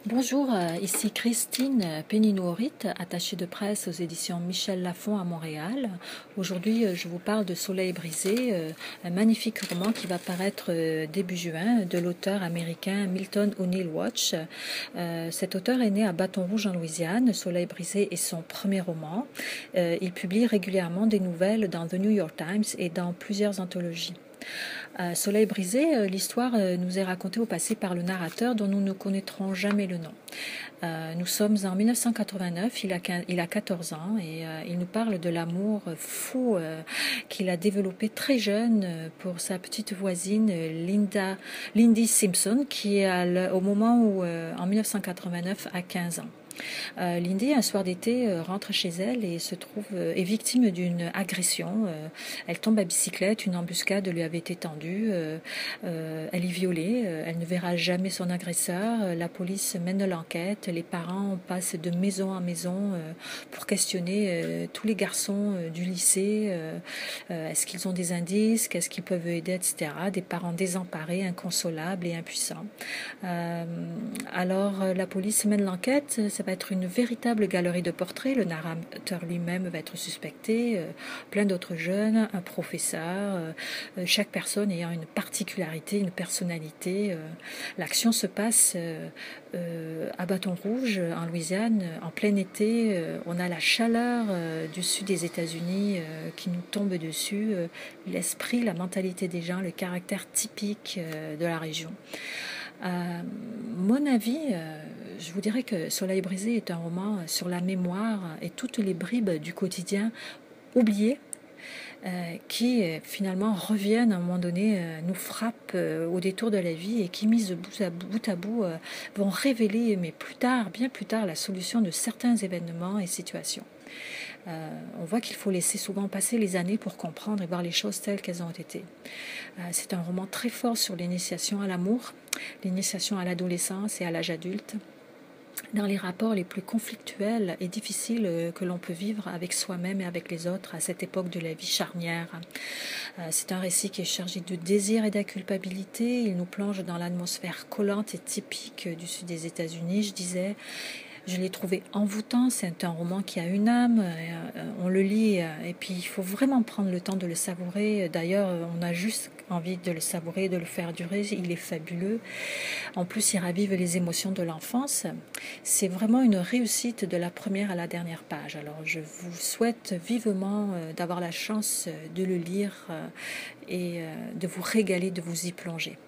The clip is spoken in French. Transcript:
Bonjour, ici Christine Péninourit, attachée de presse aux éditions Michel Lafon à Montréal. Aujourd'hui, je vous parle de Soleil brisé, un magnifique roman qui va paraître début juin de l'auteur américain Milton O'Neill Watch. Cet auteur est né à Bâton Rouge en Louisiane. Soleil brisé est son premier roman. Il publie régulièrement des nouvelles dans The New York Times et dans plusieurs anthologies. Soleil brisé, l'histoire nous est racontée au passé par le narrateur dont nous ne connaîtrons jamais le nom. Nous sommes en 1989, il a 14 ans et il nous parle de l'amour fou qu'il a développé très jeune pour sa petite voisine Lindy Simpson qui au moment où en 1989 a 15 ans. Lindy, un soir d'été, rentre chez elle et est victime d'une agression. Elle tombe à bicyclette, une embuscade lui avait été tendue. Elle est violée, elle ne verra jamais son agresseur. La police mène l'enquête. Les parents passent de maison en maison pour questionner tous les garçons du lycée. Est-ce qu'ils ont des indices? Qu'est-ce qu'ils peuvent aider, etc. Des parents désemparés, inconsolables et impuissants. Alors, la police mène l'enquête. Ça va être une véritable galerie de portraits. Le narrateur lui-même va être suspecté, plein d'autres jeunes, un professeur, chaque personne ayant une particularité, une personnalité. L'action se passe à Bâton Rouge, en Louisiane, en plein été. On a la chaleur du sud des États-Unis qui nous tombe dessus, l'esprit, la mentalité des gens, le caractère typique de la région. Mon avis, je vous dirais que Soleil brisé est un roman sur la mémoire et toutes les bribes du quotidien oubliées qui finalement reviennent à un moment donné, nous frappent au détour de la vie et qui, mises bout à bout, vont révéler, mais plus tard, bien plus tard, la solution de certains événements et situations. On voit qu'il faut laisser souvent passer les années pour comprendre et voir les choses telles qu'elles ont été. C'est un roman très fort sur l'initiation à l'amour, l'initiation à l'adolescence et à l'âge adulte, dans les rapports les plus conflictuels et difficiles que l'on peut vivre avec soi-même et avec les autres à cette époque de la vie charnière. C'est un récit qui est chargé de désir et d'inculpabilité. Il nous plonge dans l'atmosphère collante et typique du sud des États-Unis, je disais. Je l'ai trouvé envoûtant, c'est un roman qui a une âme, on le lit et puis il faut vraiment prendre le temps de le savourer. D'ailleurs, on a juste envie de le savourer, de le faire durer, il est fabuleux. En plus, il ravive les émotions de l'enfance. C'est vraiment une réussite de la première à la dernière page. Alors, je vous souhaite vivement d'avoir la chance de le lire et de vous régaler, de vous y plonger.